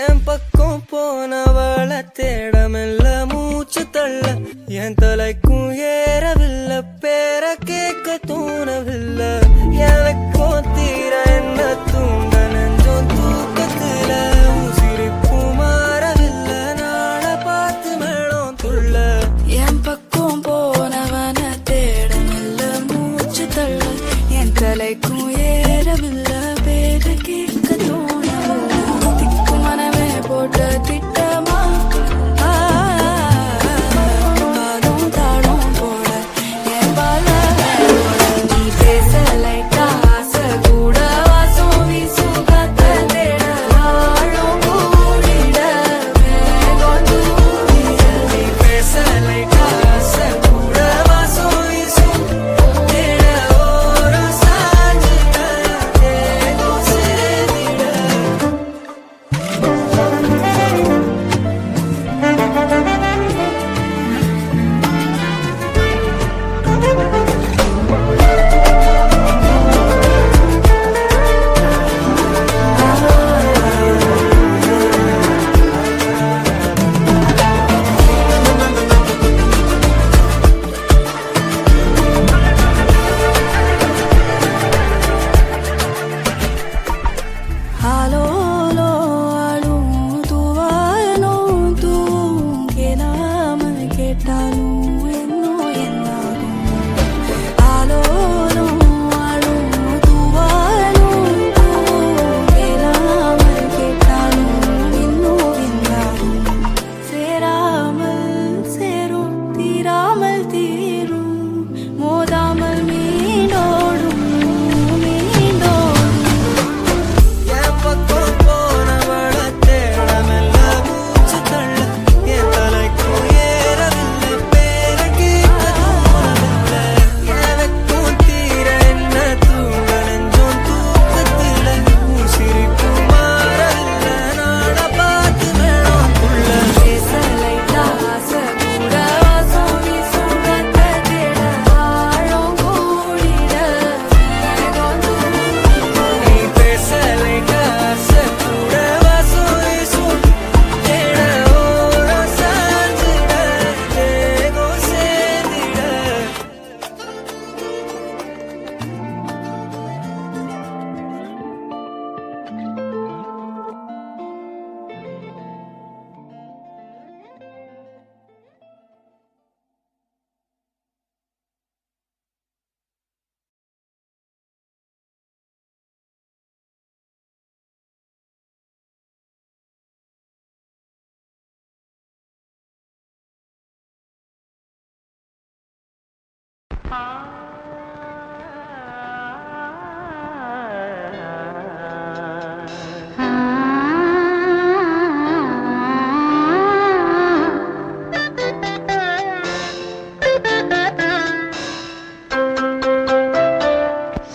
என் பக்கம் போனவள தேடமெல்ல மூச்சு தள்ள என் தலைக்கும் ஏறவில்லை பேர கேட்க தோணவில்லை எனக்கும் தீர என்ன தூண்ட நெஞ்சோம் தூக்கத்துல சிரிப்பும் மாறவில்லை நாள பார்த்து மேளம் துள்ள என் பக்கம் போனவன தேடமெல்ல மூச்சு தள்ள என் தலைக்கும் ஏறவில்லை பேர கேட்க தோணவில்லை திக்கு மனமே போட்ட திட்டமா காதும் தாளம் போட என் பால நீ பேச லைட்டா ஆசை கூட வாசம் வீசும் காத்த தேட ஆழம் கூடிட மேகம் தூவிட நீ பேச லைட்டா ஆசை கூட வாசம் வீசும் தேட ஓரம் சாஞ்சிட தேகம் சேதிட ஆலோலோ ஆளும் தூவாயனும் தூவும் கேளாமல் கேட்டாலும் என்னோ என்னாகும் ஆலோலோ ஆளும் தூவாயனும் தூவும் கேளாமல் கேட்டாலும் என்னோ என்னாகும் சேராமல் சேரும் தீராமல் தீரும் மோதாமல் மீண்டோடும் மீண்டோடும் என் பக்கம் போனவள தேடமெல்ல மூச்சு தள்ள என் தலைக்கும் ஏறவில்லை பேர கேட்க தோணவில்லை எனக்கும் தீர என்ன தூங்க நெஞ்சோம் தூக்கத்துல சிரிப்பு மாறவில்லை நாட பார்த்து மேளம் துள்ள பேச லைட்டா ஆசை கூட வாசம் வீசும் காத்த தேட ஆழம் கூடிட மேகம் தூவிட நீ பேச லைட்டா ஆசை கூட வாசம் வீசும் தேட ஓரம் சாஞ்சிட தேகம் சேதிட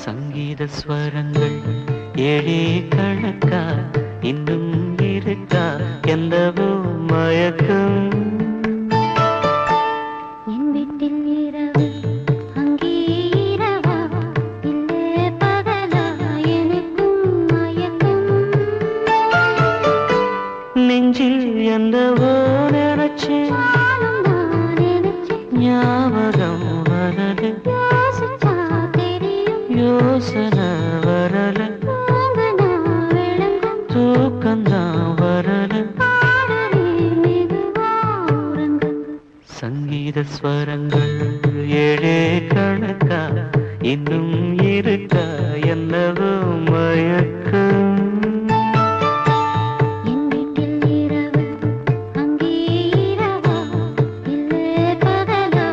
சங்கீத ஸ்வரங்கள் ஏழே கணக்கா இன்னும் இருக்கா எந்தவோ மயக்கம் என் வீட்டில் இரவு அங்கே இரவா இல்லே பகலா எனக்கும் மயக்கம் நெஞ்சில் எந்தவோ நினைச்சேன் நானும் நான் நினைச்சேன் ஞாபகம் வரல யோசிச்சா தெரியும் யோசனை வரல தூங்கனா விளங்கும் தூக்கந்தான் வரல பாடலே மெதுவா உறங்கு சங்கீத ஸ்வரங்கள் ஏழே கணக்கா இன்னும் இருக்கா என்னவோ மயக்கம் என் வீட்டில் இரவு அங்கே இரவா இல்லே பகலா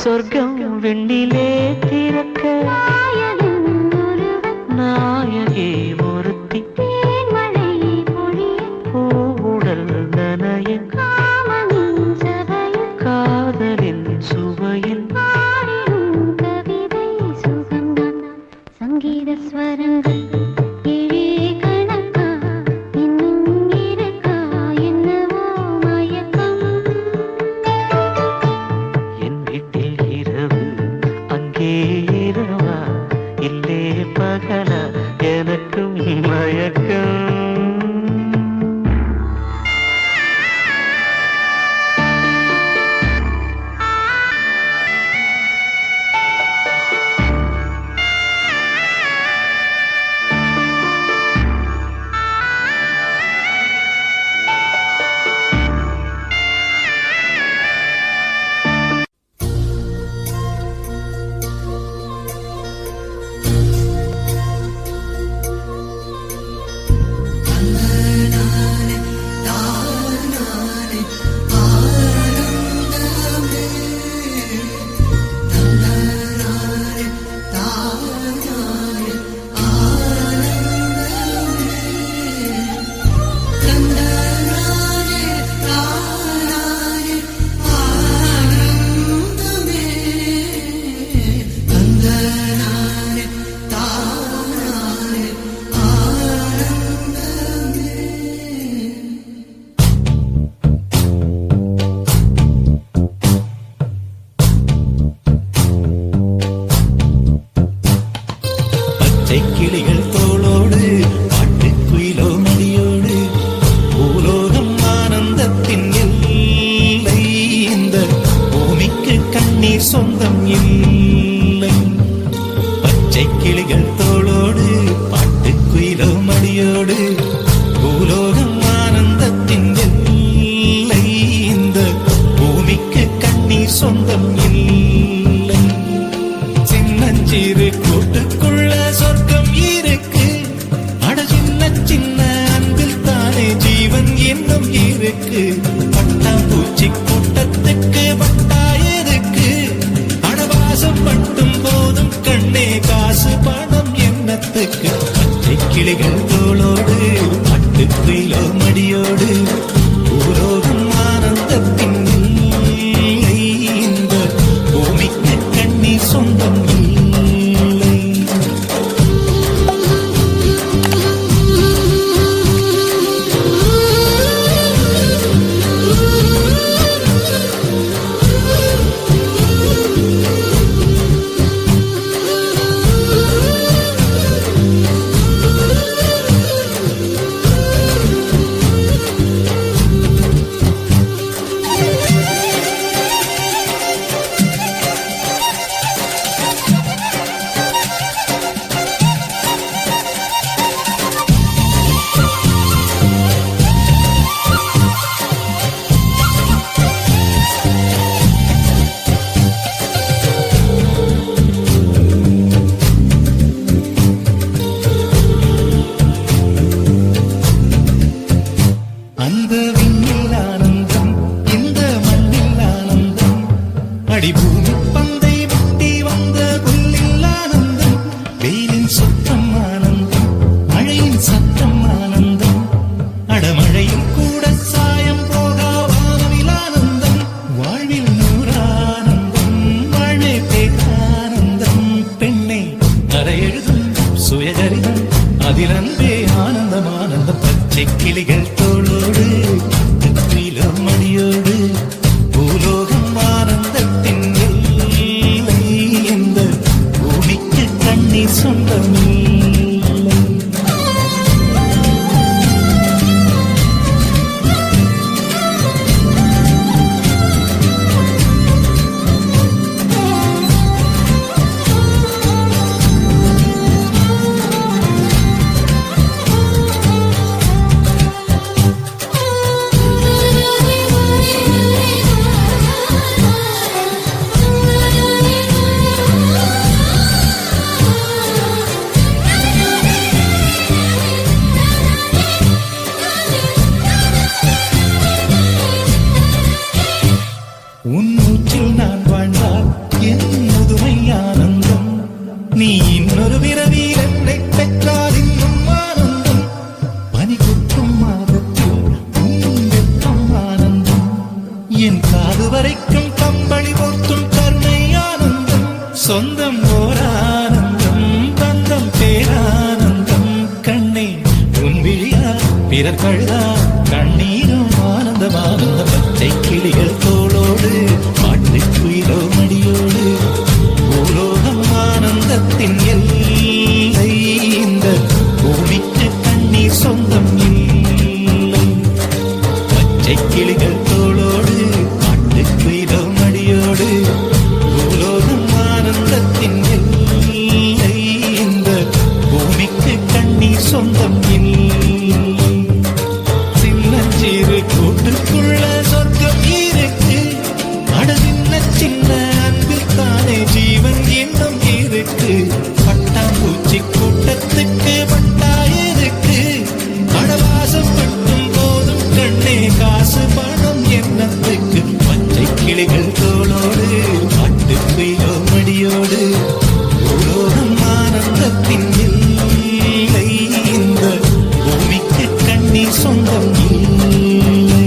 சொர்க்கம் விண்ணிலே திறக்க காயலின் ஒருவன் நாயகே ஒருத்தி தேன்மழை பொழிய பூவுடல் நனைய காமனின் சபையில் காதலின் சுவையில் பாடிடும் கவிதை சுகந்தான் சங்கீத ஸ்வரங்கள் ஏழே கணக்கா இன்னும் இருக்கா என்னவோ மயக்கம் என் வீட்டில் இரவு அங்கே இரவா இல்லே பகலா எனக்கும் மயக்கம் பச்சை கிளிகள் தோளோடு பாட்டுக்குயிலோ மடியோடு பூலோகம் ஆனந்தத்தின் எல்லை இந்த பூமிக்கு கண்ணீர் சொந்தம் இல்லை பச்சை கிளிகள் தோளோடு பாட்டுக்குயிலோ மடியோடு பூலோகம் ஆனந்தத்தின் எல்லை இந்த பூமிக்கு கண்ணீர் சொந்தம் இல்லை சின்னஞ்சிறு கூட்டுக்குள்ள சொர்க்கம் இருக்கு அட சின்ன சின்ன அன்பில் தானே ஜீவன் இன்னும் இருக்கு பட்டாம்பூச்சி கூட்டத்துக்கு பட்டாயதுக்கு அடவாசம் பட்டும் போதும் கண்ணே காசு பணம் எண்ணத்துக்கு பச்சை கிளிகள் தோளோடு பட்டுக்குயிலோ மடியோடு பூலோகம் ஆனந்தத்தின் எல்லை இந்த பூமிக்கு கண்ணீர் சொந்தம் இல்லை அந்த விண்ணில் ஆனந்தம் இந்த மண்ணில் ஆனந்தம் அடிபூமி பந்தை விட்டி வந்த புல்லில் ஆனந்தம் வெயிலின் சுத்தம் ஆனந்தம் மழையின் சத்தம் ஆனந்தம் அடமழையில் கூட சாயம் போகா வானவில் ஆனந்தம் வாழ்வில் நூறானந்தம் வாழ்வே பேரானந்தம் பெண்ணை அறையெழுதும் சுயகரிதம் அதில் அன்பே ஆனந்தம் ஆனந்தம் பச்சை கிளிகள் தோளோடு மடியோடு பூலோகம் ஆனந்தத்தின் எல்லை சொந்தம் ஓரானந்தம் பந்தம் பேரானந்தம் கண்ணே உன் விழியா பிறர் கழுதா கண்ணீரும் ஆனந்தமானந்த பச்சை கிளிகள் தோளோடு பாட்டு குயிலோ மடியோடு பூலோகம் ஆனந்தத்தின் எல்லை இந்த பூமிக்கு கண்ணீர் சொந்தம் இல்லை பச்சை கிளிகள் தோளோடு பாட்டு குயிலோ மடியோடு பூலோகம் ஆனந்தத்தின் எல்லை இந்த பூமிக்கு கண்ணீர் சொந்தம் இல்லை சின்னஞ்சிறு கூட்டுக்குள்ள சொர்க்கம் இருக்கு அட சின்ன அன்பில் தானே ஜீவன் இன்னும் இருக்கு பட்டாம்பூச்சி கூட்டத்துக்கு பட்டாயிருக்கு அடவாசம் பட்டும் போதும் கண்ணே காசு பணம் எண்ணத்துக்கு பச்சை கிளிகள் தோளோடு பாட்டு குயிலோ மடியோடு உலோகம் ஆனந்தத்தின் இல்லை இந்த பூமிக்கு கண்ணீர் சொந்தம் இல்லை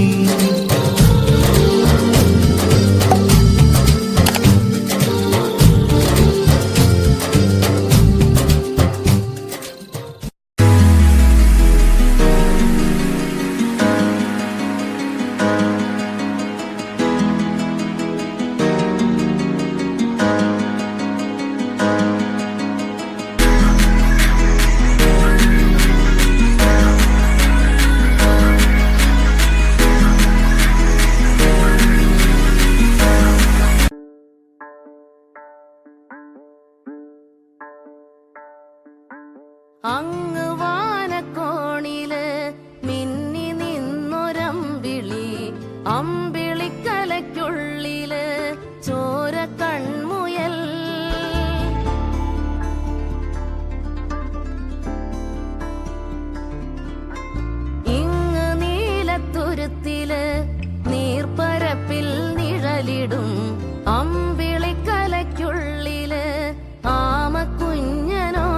അങ്ങ് വാനക്കോണില് മിന്നി നിന്നൊരമ്പിളി അമ്പിളിക്കലയ്ക്കുള്ളില് ചോര കൺമുയൽ ഇങ്ങ് നീലത്തുരുത്തില് നീർപ്പരപ്പിൽ നിഴലിടും അമ്പിളിക്കലയ്ക്കുള്ളില് ആമക്കുഞ്ഞനോ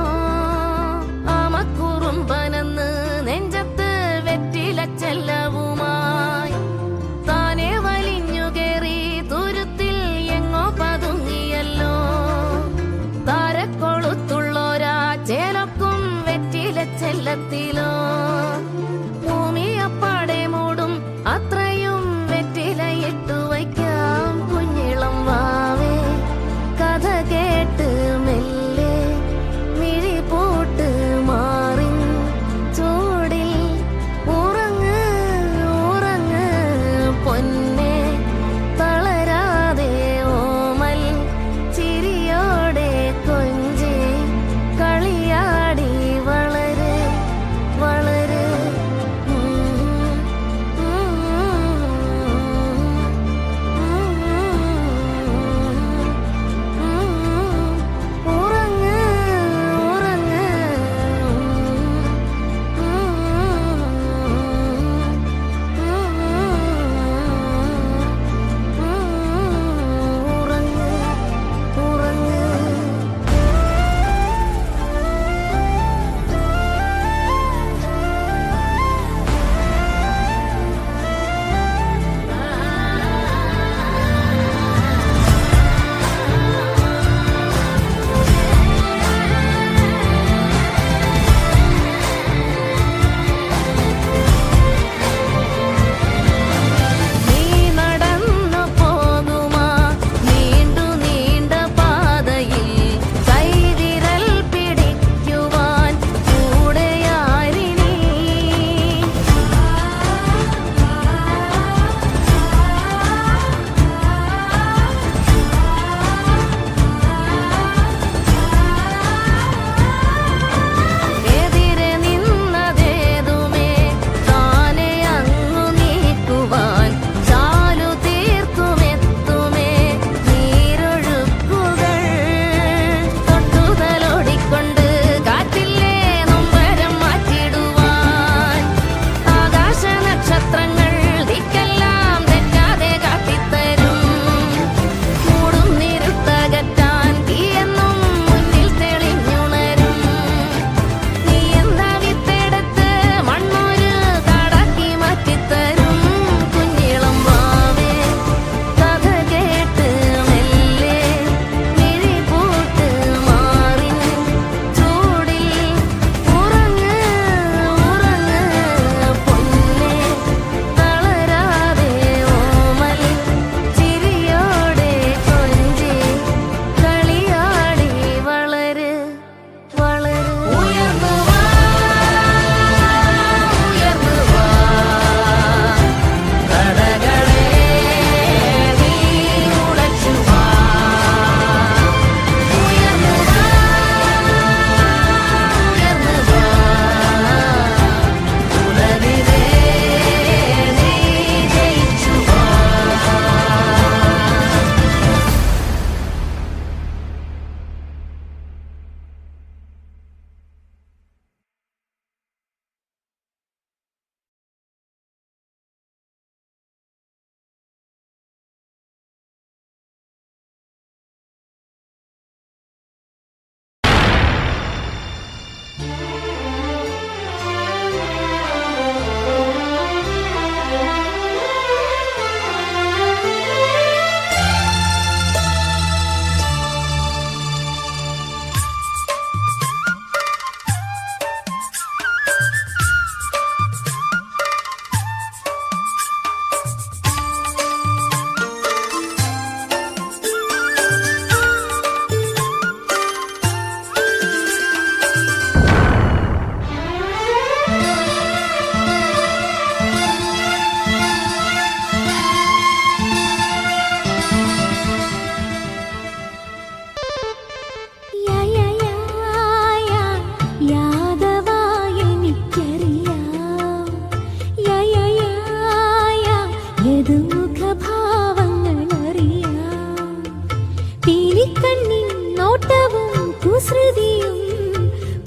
ശ്രുതിയും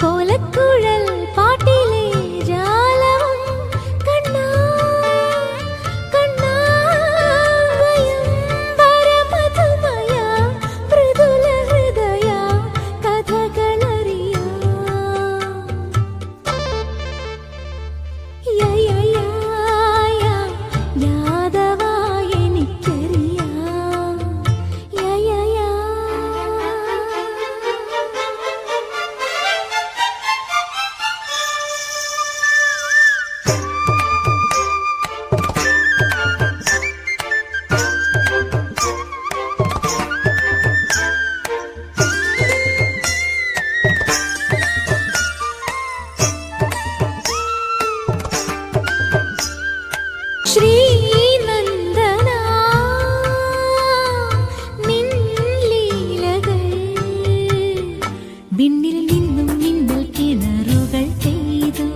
കോലക്കുഴൽ പാട്ടിലെ ജാലവും കണ്ണാ കണ്ണാ വരമധുമയ മൃദുല ഹൃദയ കഥകളറിയ യാദവായ എനിക്കറിയാം ശ്രീനന്ദന നിൻ ലീലകൾ വിണ്ണിൽ നിന്നും മിന്നൽ കിണറുകൾ പെയ്തു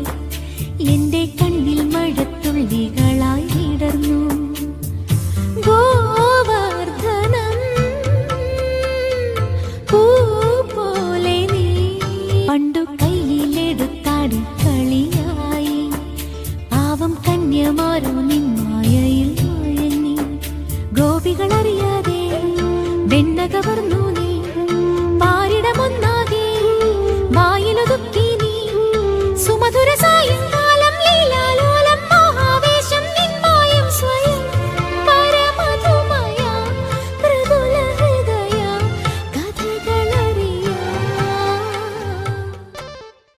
എന്റെ കണ്ണിൽ മഴത്തുള്ളികളായി വിടർന്നു ഗോവർദ്ധനം പൂ പോലെ നീ പണ്ടു കയ്യിലെടുത്താടി കളിയായി പാവം കന്യമാരോ നിന്മായയിൽ മയങ്ങി ഗോപികളറിയാതെ വെണ്ണ കവർന്നു നീ പാരിടമൊന്നാകെ വായിലൊതുക്കി നീ സുമധുര